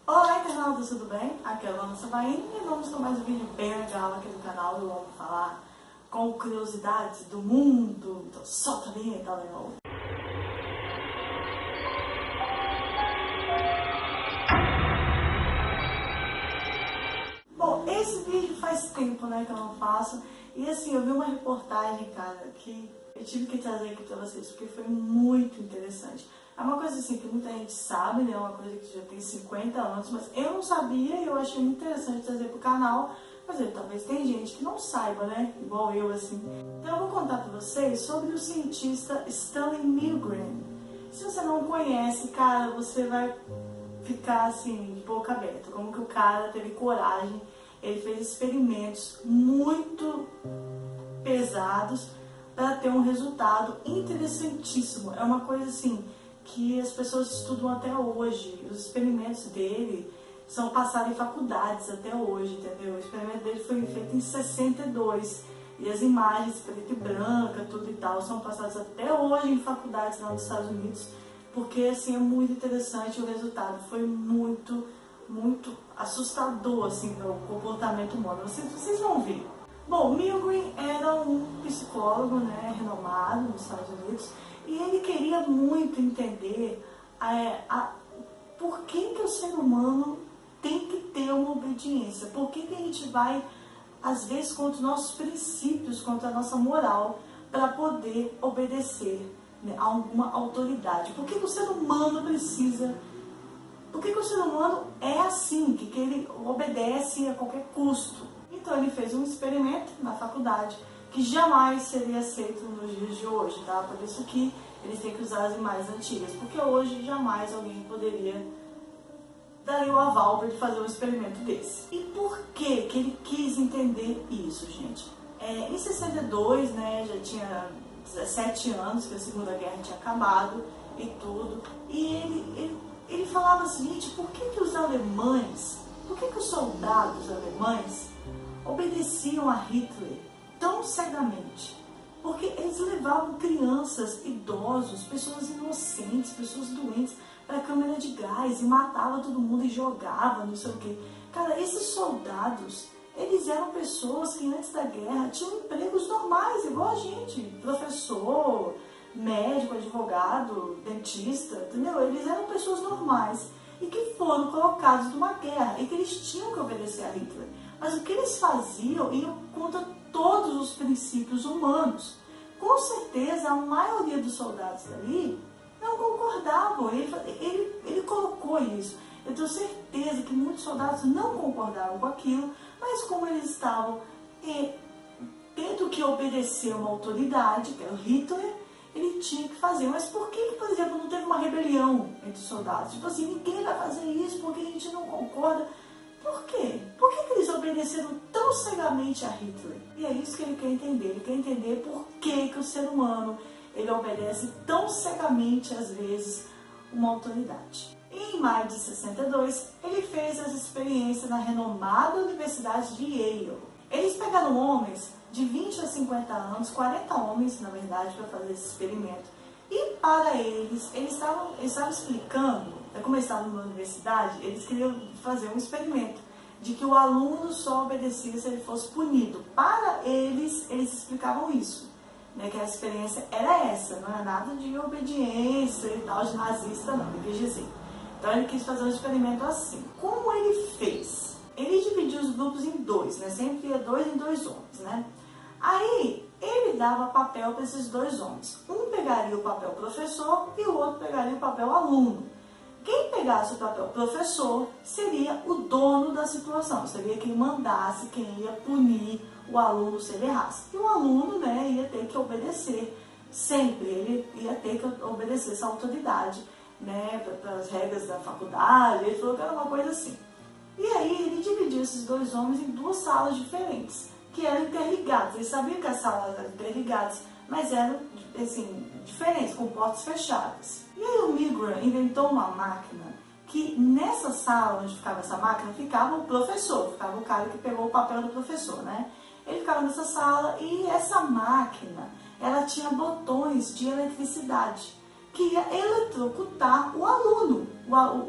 Olá, internautas, tudo bem? Aqui é a Luana Sabaini e vamos com mais um vídeo bem legal aqui no canal. Eu vou falar com curiosidades do mundo. Então solta a vinheta, legal. Bom, esse vídeo faz tempo, né, que eu não faço. E assim, eu vi uma reportagem, cara, que eu tive que trazer aqui pra vocês, porque foi muito interessante. É uma coisa assim que muita gente sabe, né? É uma coisa que já tem 50 anos, mas eu não sabia e eu achei muito interessante trazer pro canal. Mas talvez tem gente que não saiba, né? Igual eu, assim. Então eu vou contar pra vocês sobre o cientista Stanley Milgram. Se você não conhece, cara, você vai ficar assim, de boca aberta. Como que o cara teve coragem, ele fez experimentos muito pesados para ter um resultado interessantíssimo. É uma coisa assim que as pessoas estudam até hoje. Os experimentos dele são passados em faculdades até hoje, entendeu? O experimento dele foi feito em 62 e as imagens preto e branca, tudo e tal, são passadas até hoje em faculdades lá nos Estados Unidos, porque assim é muito interessante. O resultado foi muito assustador assim no comportamento humano. Vocês vão ver. Bom, Milgram era um psicólogo, né, renomado nos Estados Unidos, e ele queria muito entender por que o ser humano tem que ter uma obediência, por que a gente vai, às vezes, contra os nossos princípios, contra a nossa moral, para poder obedecer, né, a alguma autoridade. Por que o ser humano precisa... Por que o ser humano é assim, que ele obedece a qualquer custo? Então ele fez um experimento na faculdade que jamais seria aceito nos dias de hoje, tá? Por isso que eles têm que usar as imagens antigas, porque hoje jamais alguém poderia dar o aval para ele fazer um experimento desse. E por que ele quis entender isso, gente? Em 62, né, já tinha 17 anos que a Segunda Guerra tinha acabado e tudo, e ele falava o seguinte: por que os alemães, por que os soldados alemães obedeciam a Hitler tão cegamente? Porque eles levavam crianças, idosos, pessoas inocentes, pessoas doentes para a câmara de gás e matavam todo mundo e jogavam, não sei o quê. Cara, esses soldados, eles eram pessoas que antes da guerra tinham empregos normais, igual a gente, professor, médico, advogado, dentista, entendeu? Eles eram pessoas normais e que foram colocados numa guerra e que eles tinham que obedecer a Hitler. Mas o que eles faziam ia contra todos os princípios humanos. Com certeza, a maioria dos soldados ali não concordavam. Ele colocou isso. Eu tenho certeza que muitos soldados não concordavam com aquilo, mas como eles estavam tendo que obedecer uma autoridade, que é o Hitler, ele tinha que fazer. Mas por que, por exemplo, não teve uma rebelião entre os soldados? Tipo assim, ninguém vai fazer isso porque a gente não concorda. Por quê? Por que eles obedeceram tão cegamente a Hitler? E é isso que ele quer entender. Ele quer entender por que o ser humano ele obedece tão cegamente, às vezes, uma autoridade. E em maio de 62, ele fez essa experiência na renomada Universidade de Yale. Eles pegaram homens de 20 a 50 anos, 40 homens, na verdade, para fazer esse experimento. E para eles estavam explicando, como eles estavam na universidade, eles queriam fazer um experimento de que o aluno só obedecia se ele fosse punido. Para eles explicavam isso, né, que a experiência era essa, não era nada de obediência e tal, de nazista, não, ele quis dizer. Então ele quis fazer um experimento assim. Como ele fez? Ele dividiu os grupos em dois, né, sempre ia 2 em 2 homens, né. Aí ele dava papel para esses 2 homens. Um pegaria o papel professor e o outro pegaria o papel aluno. Quem pegasse o papel professor seria o dono da situação, seria quem mandasse, quem ia punir o aluno se ele errasse. E o aluno, né, ia ter que obedecer sempre, ele ia ter que obedecer essa autoridade, né, para as regras da faculdade. Ele falou que era uma coisa assim. E aí ele dividiu esses 2 homens em 2 salas diferentes, que eram interligadas. Eles sabiam que as salas eram interligadas, mas eram assim, diferentes, com portas fechadas. E aí o Milgram inventou uma máquina que nessa sala onde ficava essa máquina, ficava o professor, ficava o cara que pegou o papel do professor, né? Ele ficava nessa sala e essa máquina, ela tinha botões de eletricidade. que ia eletrocutar o aluno,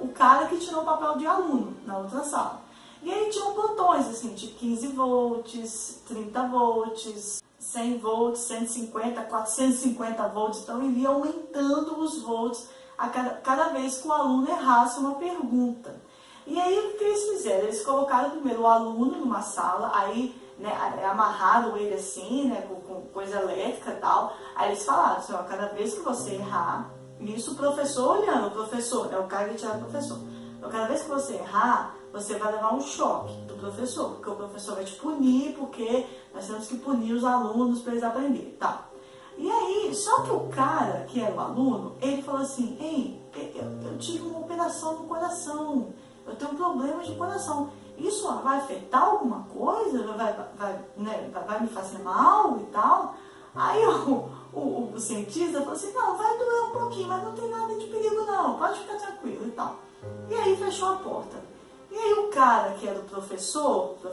o cara que tirou o papel de aluno na outra sala. E aí tinham botões assim, de 15 volts, 30 volts, 100 volts, 150, 450 volts. Então ele ia aumentando os volts a cada vez que o aluno errasse uma pergunta. E aí o que eles fizeram? Eles colocaram primeiro o aluno numa sala, aí né, amarraram ele assim, né, com coisa elétrica e tal. Aí eles falaram assim, ó, cada vez que você errar, isso o professor olhando, o professor, é o cara que tira o professor. Então cada vez que você errar, você vai levar um choque do professor, porque o professor vai te punir, porque nós temos que punir os alunos para eles aprenderem, tá? E aí, só que o cara, que era o aluno, ele falou assim, ei, eu tive uma operação no coração, eu tenho um problema de coração, isso vai afetar alguma coisa? Vai me fazer mal e tal? Aí o cientista falou assim, não, vai doer um pouquinho, mas não tem nada de perigo não, pode ficar tranquilo e tal. E aí fechou a porta. E aí o cara que era o professor que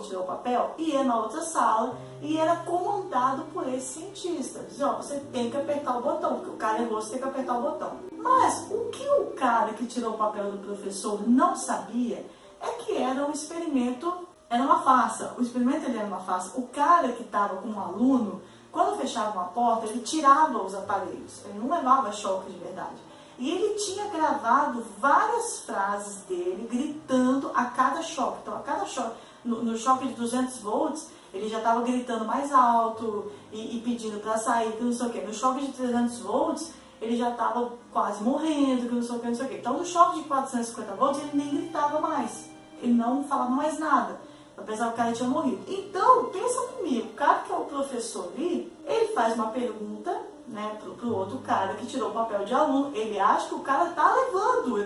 tirou o papel, ia na outra sala e era comandado por esse cientista. Dizia, ó, você tem que apertar o botão, porque o cara errou, você tem que apertar o botão. Mas o que o cara que tirou o papel do professor não sabia é que era um experimento, era uma farsa. O experimento ele era uma farsa. O cara que estava com um aluno, quando fechava uma porta, ele tirava os aparelhos, ele não levava choque de verdade. E ele tinha gravado várias frases dele gritando a cada choque. Então, a cada choque, no choque de 200 volts, ele já estava gritando mais alto e pedindo para sair, que não sei o quê. No choque de 300 volts, ele já estava quase morrendo, que não sei o quê, não sei o quê. Então, no choque de 450 volts, ele nem gritava mais. Ele não falava mais nada. Apesar que o cara tinha morrido. Então, pensa comigo, o cara que é o professor ali, ele faz uma pergunta, né, pro outro cara que tirou o papel de aluno, ele acha que o cara tá levando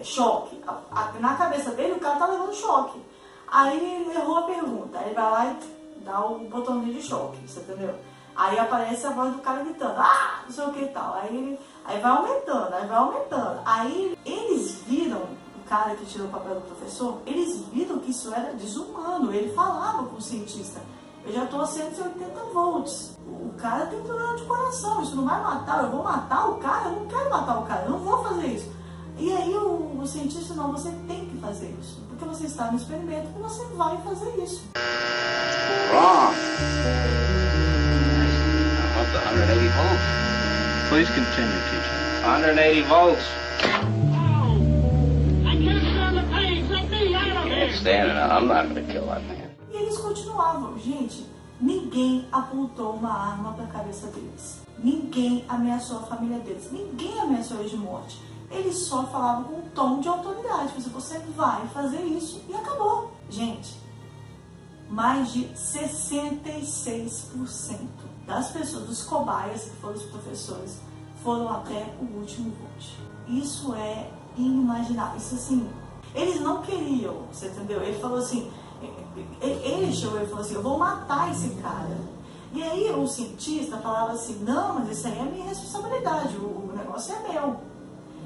choque. Na cabeça dele, o cara tá levando choque. Aí ele errou a pergunta, aí ele vai lá e dá o botãozinho de choque, você entendeu? Aí aparece a voz do cara gritando, ah, não sei o que e tal. Aí vai aumentando, aí vai aumentando. Aí eles viram, o cara que tirou o papel do professor, eles viram que isso era desumano. Ele falava com o cientista, eu já estou a 180 volts. O cara tem problema de coração, isso não vai matar, eu vou matar o cara? Eu não quero matar o cara, eu não vou fazer isso. E aí o cientista, não, você tem que fazer isso, porque você está no experimento e você vai fazer isso. Wrong. Up to 180 volts. Please continue, teacher. 180 volts. I can't stand the pain. Let me out of here. Can't stand it. I'm not going to kill that man. E eles continuavam, gente. Ninguém apontou uma arma para a cabeça deles. Ninguém ameaçou a família deles. Ninguém ameaçou eles de morte. Eles só falavam com um tom de autoridade. Você vai fazer isso e acabou. Gente, mais de 66% das pessoas, dos cobaias, que foram os professores, foram até o último voto. Isso é inimaginável. Isso assim, eles não queriam, você entendeu? Ele falou assim, ele chegou e falou assim, eu vou matar esse cara. E aí o cientista falava assim, não, mas isso aí é minha responsabilidade, o negócio é meu.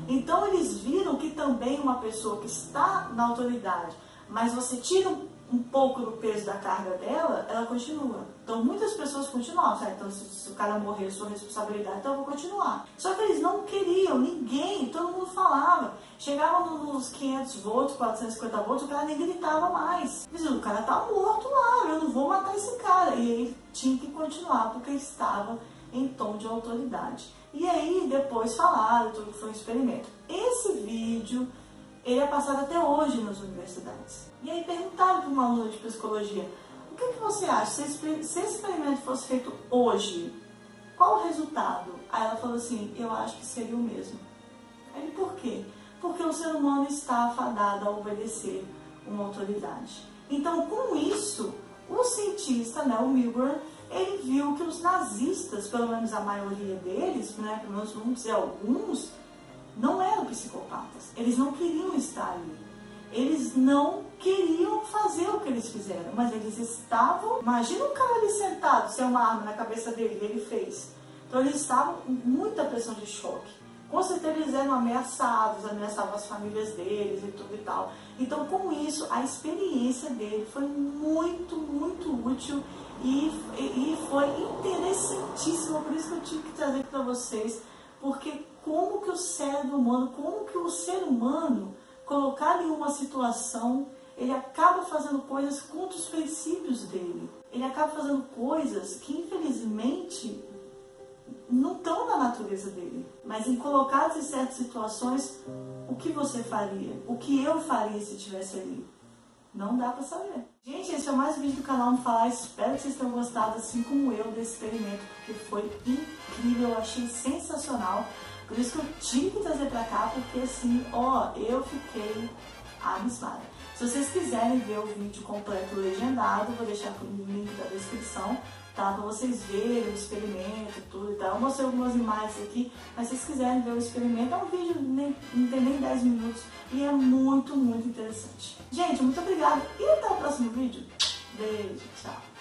Então eles viram que também uma pessoa que está na autoridade, mas você tira um pouco do peso da carga dela, ela continua. Então muitas pessoas continuam, certo? Então se o cara morrer, sua responsabilidade, então eu vou continuar. Só que eles não queriam, ninguém, todo mundo falava. Chegavam nos 500 volts, 450 volts, o cara nem gritava mais. Dizia, o cara tá morto lá, eu não vou matar esse cara. E ele tinha que continuar, porque estava em tom de autoridade. E aí depois falaram tudo que foi um experimento. Esse vídeo, ele é passado até hoje nas universidades. E aí perguntaram para uma aluna de psicologia, o que você acha, se esse experimento fosse feito hoje, qual o resultado? Aí ela falou assim, eu acho que seria o mesmo. Aí por quê? Porque o ser humano está afadado a obedecer uma autoridade. Então, com isso, o cientista, né, o Milgram, ele viu que os nazistas, pelo menos a maioria deles, né, pelo menos vamos dizer alguns, não eram psicopatas. Eles não queriam estar ali. Eles não queriam fazer o que eles fizeram, mas eles estavam... Imagina um cara ali sentado, sem uma arma na cabeça dele, ele fez. Então eles estavam com muita pressão de choque. Com certeza eles eram ameaçados, ameaçavam as famílias deles e tudo e tal. Então com isso, a experiência dele foi muito, muito útil e foi interessantíssima. Por isso que eu tive que trazer para vocês Porque como que o cérebro humano, como que o ser humano, colocado em uma situação, ele acaba fazendo coisas contra os princípios dele. Ele acaba fazendo coisas que, infelizmente, não estão na natureza dele. Mas em colocados em certas situações, o que você faria? O que eu faria se estivesse ali? Não dá pra saber. Gente, esse é mais um vídeo do canal Não Falar. Espero que vocês tenham gostado, assim como eu, desse experimento, porque foi incrível, eu achei sensacional. Por isso que eu tive que trazer pra cá, porque assim, ó, eu fiquei abismada. Se vocês quiserem ver o vídeo completo legendado, vou deixar o link da descrição, tá? Pra vocês verem o experimento e tudo e tal. Eu mostrei algumas imagens aqui, mas se vocês quiserem ver o experimento, é um vídeo, não tem nem 10 minutos e é muito, muito interessante. Gente, muito obrigada e até o próximo vídeo. Beijo, tchau.